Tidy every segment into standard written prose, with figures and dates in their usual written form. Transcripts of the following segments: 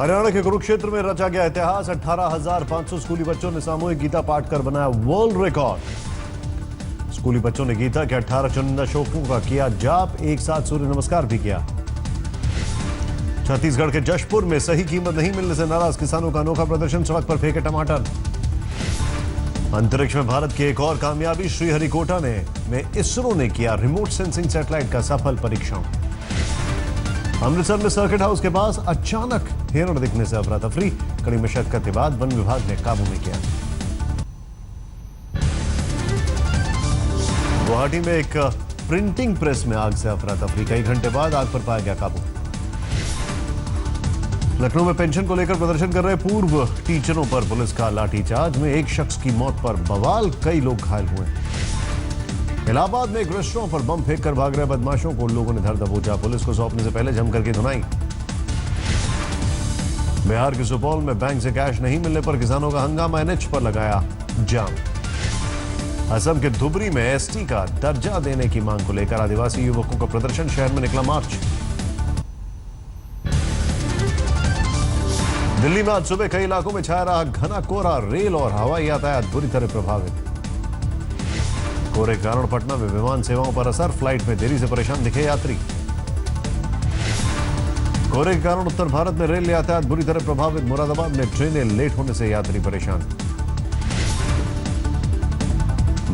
हरियाणा के कुरुक्षेत्र में रचा गया इतिहास। 18,500 स्कूली बच्चों ने सामूहिक गीता पाठ कर बनाया वर्ल्ड रिकॉर्ड। स्कूली बच्चों ने गीता के 18 चुनिंदा श्लोकों का किया जाप, एक साथ सूर्य नमस्कार भी किया। छत्तीसगढ़ के जशपुर में सही कीमत नहीं मिलने से नाराज किसानों का अनोखा प्रदर्शन, सड़क पर फेंके टमाटर। अंतरिक्ष में भारत की एक और कामयाबी, श्रीहरिकोटा में इसरो ने किया रिमोट सेंसिंग सैटेलाइट का सफल परीक्षण। अमृतसर में सर्किट हाउस के पास अचानक हिरण दिखने से अफरा तफरी, कड़ी मशक्कत के बाद वन विभाग ने काबू में किया। गुवाहाटी में एक प्रिंटिंग प्रेस में आग से अफरा तफरी, कई घंटे बाद आग पर पाया गया काबू। लखनऊ में पेंशन को लेकर प्रदर्शन कर रहे पूर्व टीचरों पर पुलिस का लाठीचार्ज में एक शख्स की मौत पर बवाल, कई लोग घायल हुए। इलाहाबाद में एक रेस्टोरेंट पर बम फेंककर भाग रहे बदमाशों को लोगों ने धर दबोचा, पुलिस को सौंपने से पहले जमकर की धुनाई। बिहार के सुपौल में बैंक से कैश नहीं मिलने पर किसानों का हंगामा, एनएच पर लगाया जाम। असम के धुबरी में एसटी का दर्जा देने की मांग को लेकर आदिवासी युवकों का प्रदर्शन, शहर में निकला मार्च। दिल्ली में आज सुबह कई इलाकों में छाया रहा घना कोहरा, रेल और हवाई यातायात बुरी तरह प्रभावित। कोहरे के कारण पटना में विमान सेवाओं पर असर, फ्लाइट में देरी से परेशान दिखे यात्री। कोहरे के कारण उत्तर भारत में रेल यातायात बुरी तरह प्रभावित, मुरादाबाद में ट्रेनें लेट होने से यात्री परेशान।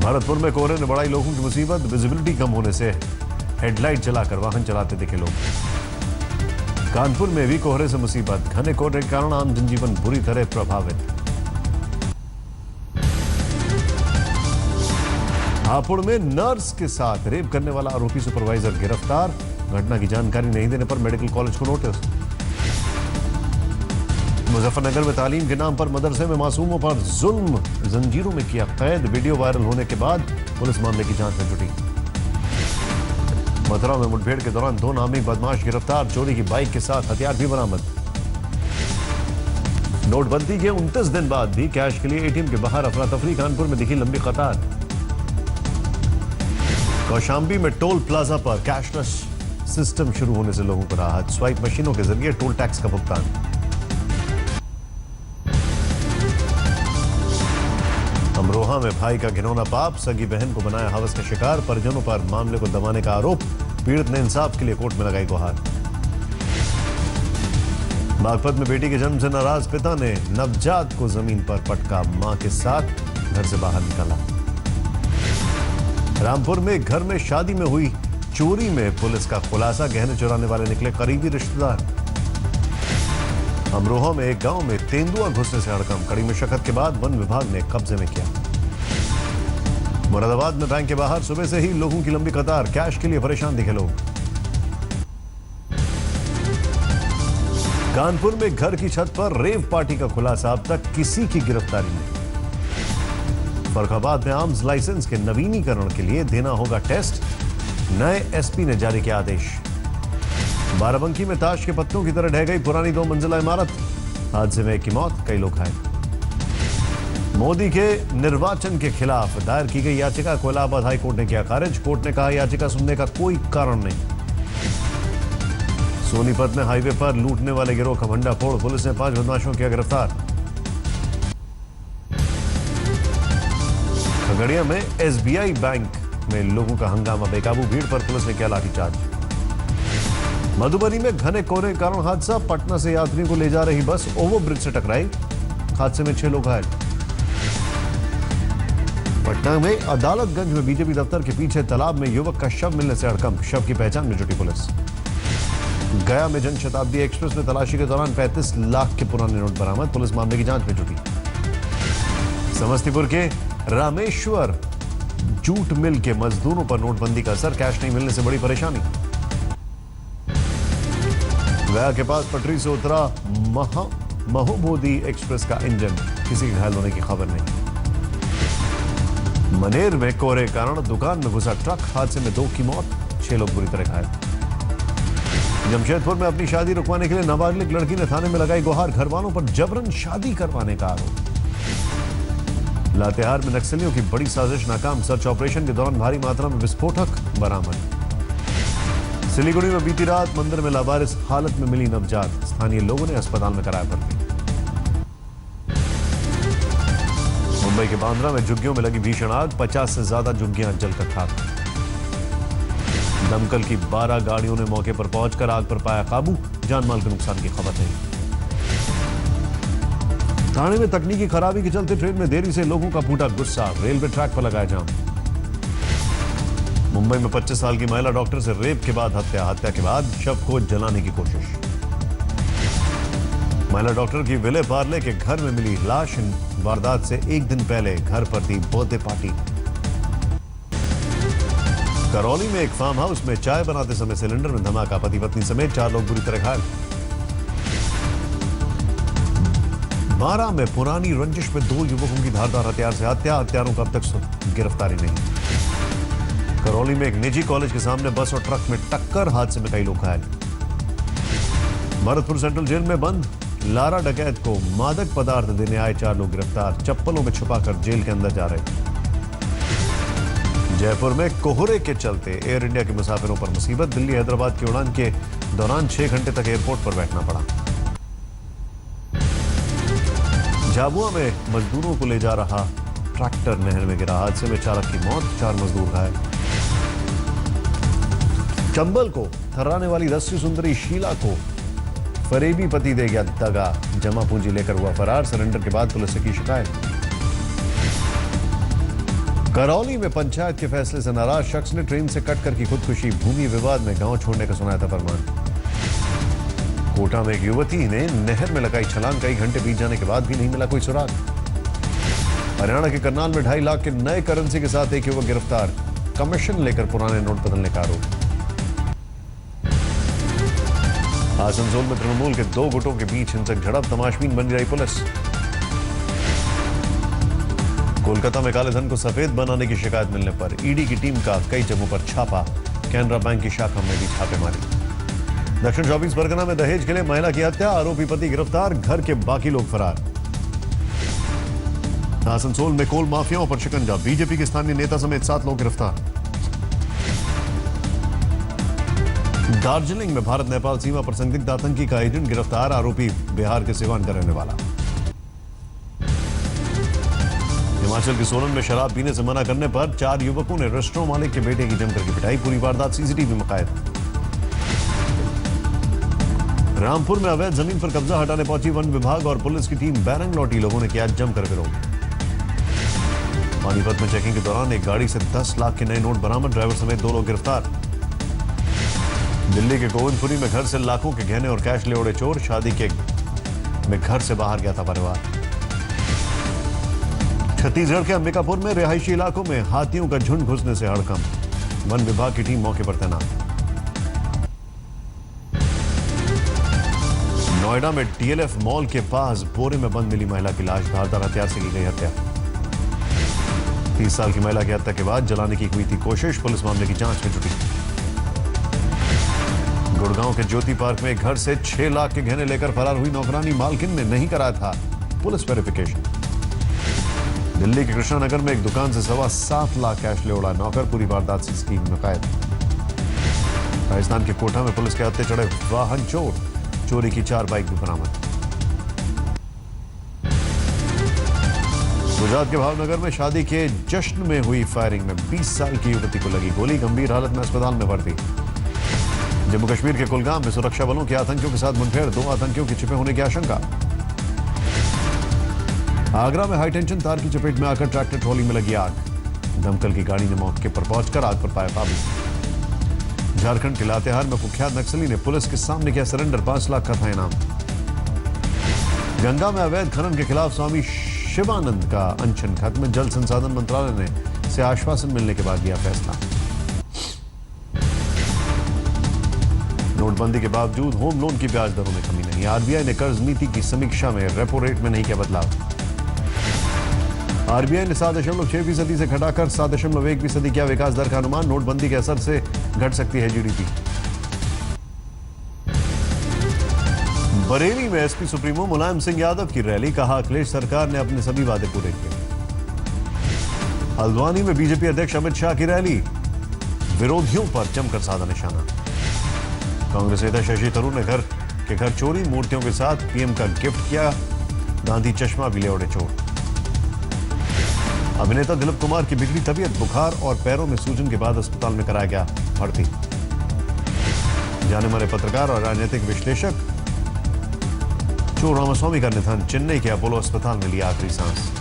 भरतपुर में कोहरे ने बढ़ाई लोगों की मुसीबत, विजिबिलिटी कम होने से हेडलाइट जलाकर वाहन चलाते दिखे लोग। कानपुर में भी कोहरे से मुसीबत, घने कोहरे के कारण आम जनजीवन बुरी तरह प्रभावित। हापुड़ में नर्स के साथ रेप करने वाला आरोपी सुपरवाइजर गिरफ्तार, घटना की जानकारी नहीं देने पर मेडिकल कॉलेज को नोटिस। मुजफ्फरनगर में तालीम के नाम पर मदरसे में मासूमों पर जुल्म, जंजीरों में किया कैद, वीडियो वायरल होने के बाद पुलिस मामले की जांच में जुटी। मथुरा में मुठभेड़ के दौरान 2 नामी बदमाश गिरफ्तार, चोरी की बाइक के साथ हथियार भी बरामद। नोटबंदी के 29 दिन बाद भी कैश के लिए एटीएम के बाहर अफरा तफरी, कानपुर में दिखी लंबी कतार। कौशाम्बी में टोल प्लाजा पर कैशलेस सिस्टम शुरू होने से लोगों को राहत, स्वाइप मशीनों के जरिए टोल टैक्स का भुगतान। अमरोहा में भाई का घिनौना पाप, सगी बहन को बनाया हवस का शिकार, परिजनों पर मामले को दबाने का आरोप, पीड़ित ने इंसाफ के लिए कोर्ट में लगाई गुहार। बागपत में बेटी के जन्म से नाराज पिता ने नवजात को जमीन पर पटका, मां के साथ घर से बाहर निकाला। रामपुर में घर में शादी में हुई चोरी में पुलिस का खुलासा, गहने चुराने वाले निकले करीबी रिश्तेदार। अमरोहा में एक गांव में तेंदुआ घुसने से हड़कंप, कड़ी मशक्कत के बाद वन विभाग ने कब्जे में किया। मुरादाबाद में बैंक के बाहर सुबह से ही लोगों की लंबी कतार, कैश के लिए परेशान दिखे लोग। कानपुर में घर की छत पर रेव पार्टी का खुलासा, अब तक किसी की गिरफ्तारी नहीं। फर्रुखाबाद में आर्म्स लाइसेंस के नवीनीकरण के लिए देना होगा टेस्ट, नए एसपी ने जारी किया आदेश। बाराबंकी में ताश के पत्तों की तरह ढह गई पुरानी 2 मंजिला इमारत, हादसे में एक की मौत, कई लोग घायल। मोदी के निर्वाचन के खिलाफ दायर की गई याचिका को इलाहाबाद हाई कोर्ट ने किया खारिज, कोर्ट ने कहा याचिका सुनने का कोई कारण नहीं। सोनीपत में हाईवे पर लूटने वाले गिरोह का भंडाफोड़, पुलिस ने 5 बदमाशों किया गिरफ्तार। खगड़िया में एसबीआई बैंक में लोगों का हंगामा, बेकाबू भीड़ पर पुलिस ने किया लाठीचार्ज। मधुबनी में घने कोहरे के कारण हादसा, पटना से यात्रियों को ले जा रही बस ओवरब्रिज से टकराई, हादसे में 6 लोग घायल। पटना में अदालतगंज में बीजेपी दफ्तर के पीछे तालाब में युवक का शव मिलने से हड़कंप, शव की पहचान में जुटी पुलिस। गया में जनशताब्दी एक्सप्रेस में तलाशी के दौरान 35 लाख के पुराने नोट बरामद, पुलिस मामले की जांच में जुटी। समस्तीपुर के रामेश्वर जूट मिल के मजदूरों पर नोटबंदी का असर, कैश नहीं मिलने से बड़ी परेशानी। गया के पास पटरी से उतरा महोबोधी एक्सप्रेस का इंजन, किसी के घायल होने की खबर नहीं। मनेर में कोहरे के कारण दुकान में घुसा ट्रक, हादसे में 2 की मौत, 6 लोग बुरी तरह घायल। जमशेदपुर में अपनी शादी रुकवाने के लिए नाबालिग लड़की ने थाने में लगाई गुहार, घर वालों पर जबरन शादी करवाने का आरोप। लातेहार में नक्सलियों की बड़ी साजिश नाकाम, सर्च ऑपरेशन के दौरान भारी मात्रा में विस्फोटक बरामद। सिलीगुड़ी में बीती रात मंदिर में लावारिस हालत में मिली नवजात, स्थानीय लोगों ने अस्पताल में कराया भर्ती। मुंबई के बांद्रा में झुग्गियों में लगी भीषण आग, 50 से ज्यादा झुग्गियां जलकर खाक। दमकल की 12 गाड़ियों ने मौके पर पहुंचकर आग पर पाया काबू, जानमाल के नुकसान की खबर नहीं। थाने में तकनीकी खराबी के चलते ट्रेन में देरी से लोगों का फूटा गुस्सा, रेलवे ट्रैक पर लगाया जाम। मुंबई में 25 साल की महिला डॉक्टर से रेप के बाद हत्या के बाद शव को जलाने की कोशिश। महिला डॉक्टर की विले पार्ले के घर में मिली लाश, वारदात से एक दिन पहले घर पर दी बर्थडे पार्टी। करौली में एक फार्म हाउस में चाय बनाते समय सिलेंडर में धमाका, पति पत्नी समेत 4 लोग बुरी तरह घायल। 12 में पुरानी रंजिश में 2 युवकों की धारदार हथियार से हत्या, हत्यारों का अब तक गिरफ्तारी नहीं। करौली में एक निजी कॉलेज के सामने बस और ट्रक में टक्कर, हादसे में कई लोग घायल। भरतपुर सेंट्रल जेल में बंद लारा डकैत को मादक पदार्थ देने आए 4 लोग गिरफ्तार, चप्पलों में छुपाकर जेल के अंदर जा रहे। जयपुर में कोहरे के चलते एयर इंडिया के मुसाफिरों पर मुसीबत, दिल्ली हैदराबाद की उड़ान के दौरान 6 घंटे तक एयरपोर्ट पर बैठना पड़ा। झाबुआ में मजदूरों को ले जा रहा ट्रैक्टर नहर में गिरा, हादसे में चालक की मौत, 4 मजदूर घायल। चंबल को थर्राने वाली रस्सी सुंदरी शीला को फरेबी पति दे गया दगा, जमा पूंजी लेकर हुआ फरार, सरेंडर के बाद पुलिस से की शिकायत। करौली में पंचायत के फैसले से नाराज शख्स ने ट्रेन से कटकर की खुदकुशी, भूमि विवाद में गांव छोड़ने का सुनाया था फरमान। कोटा में एक युवती ने नहर में लगाई छलांग, कई घंटे बीत जाने के बाद भी नहीं मिला कोई सुराग। हरियाणा के करनाल में 2.5 लाख के नए करेंसी के साथ एक युवक गिरफ्तार, कमीशन लेकर पुराने नोट बदलने का आरोप। आसनसोल में तृणमूल के 2 गुटों के बीच हिंसक झड़प, तमाशबीन बन रही पुलिस। कोलकाता में काले धन को सफेद बनाने की शिकायत मिलने पर ईडी की टीम का कई जगहों पर छापा, कैनरा बैंक की शाखा में भी छापेमारी। दक्षिण 24 परगना में दहेज के लिए महिला की हत्या, आरोपी पति गिरफ्तार, घर के बाकी लोग फरार। आसनसोल में कोल माफियाओं पर शिकंजा, बीजेपी के स्थानीय नेता समेत 7 लोग गिरफ्तार। दार्जिलिंग में भारत नेपाल सीमा पर संदिग्ध आतंकी का एजेंट गिरफ्तार, आरोपी बिहार के सिवान का रहने वाला। हिमाचल के सोलन में शराब पीने से मना करने पर 4 युवकों ने रेस्टोरेंट मालिक के बेटे की जमकर की पिटाई, पूरी वारदात सीसीटीवी में कैद। रामपुर में अवैध जमीन पर कब्जा हटाने पहुंची वन विभाग और पुलिस की टीम, बैरंग लौटी, लोगों ने किया जमकर विरोध। पानीपत में चेकिंग के दौरान एक गाड़ी से 10 लाख के नए नोट बरामद, ड्राइवर समेत 2 लोग गिरफ्तार। दिल्ली के गोविंदपुरी में घर से लाखों के गहने और कैश ले उड़े चोर, शादी के में घर से बाहर गया था परिवार। छत्तीसगढ़ के अंबिकापुर में रिहायशी इलाकों में हाथियों का झुंड घुसने से हड़कंप, वन विभाग की टीम मौके पर तैनात। नोएडा में टीएलएफ मॉल के पास बोरे में बंद मिली महिला की लाश, धारदार हथियार से की गई हत्या। 30 साल की महिला की हत्या के बाद जलाने की हुई थी कोशिश, पुलिस मामले की जांच में जुटी। गुड़गांव के ज्योति पार्क में एक घर से 6 लाख के गहने लेकर फरार हुई नौकरानी, मालकिन ने नहीं कराया था पुलिस वेरिफिकेशन। दिल्ली के कृष्णानगर में एक दुकान से 7.25 लाख कैश ले उड़ा नौकर, पूरी वारदात सीसीटीवी में कैद। राजस्थान के कोटा में पुलिस के हत्थे चढ़े वाहन चोर, चोरी की 4 बाइक भी बरामद। गुजरात के भावनगर में शादी के जश्न में हुई फायरिंग में 20 साल की युवती को लगी गोली, गंभीर हालत में अस्पताल में भर्ती। जम्मू कश्मीर के कुलगाम में सुरक्षा बलों के आतंकियों के साथ मुठभेड़, 2 आतंकियों के छिपे होने की आशंका। आगरा में हाईटेंशन तार की चपेट में आकर ट्रैक्टर ट्रॉली में लगी आग, दमकल की गाड़ी ने मौके पर पहुंचकर आग पर पाया काबू। झारखंड के लातेहार में कुख्यात नक्सली ने पुलिस के सामने किया सरेंडर, 5 लाख का था इनाम। गंगा में अवैध खनन के खिलाफ स्वामी शिवानंद का अनशन खत्म, जल संसाधन मंत्रालय ने से आश्वासन मिलने के बाद लिया फैसला। नोटबंदी के बावजूद होम लोन की ब्याज दरों में कमी नहीं, आरबीआई ने कर्ज नीति की समीक्षा में रेपो रेट में नहीं किया बदलाव। आरबीआई ने 7.6% से घटाकर 7.1% किया विकास दर का अनुमान, नोटबंदी के असर से घट सकती है जीडीपी। बरेली में एसपी सुप्रीमो मुलायम सिंह यादव की रैली, कहा अखिलेश सरकार ने अपने सभी वादे पूरे किए। हल्द्वानी में बीजेपी अध्यक्ष अमित शाह की रैली, विरोधियों पर जमकर साधा निशाना। कांग्रेस नेता शशि थरूर ने घर चोरी, मूर्तियों के साथ पीएम का गिफ्ट किया, गांधी चश्मा भी ले उड़े चोर। अभिनेता दिलीप कुमार की बिगड़ी तबीयत, बुखार और पैरों में सूजन के बाद अस्पताल में कराया गया भर्ती। जाने माने पत्रकार और राजनीतिक विश्लेषक चो रामास्वामी का निधन, चेन्नई के अपोलो अस्पताल में लिया आखिरी सांस।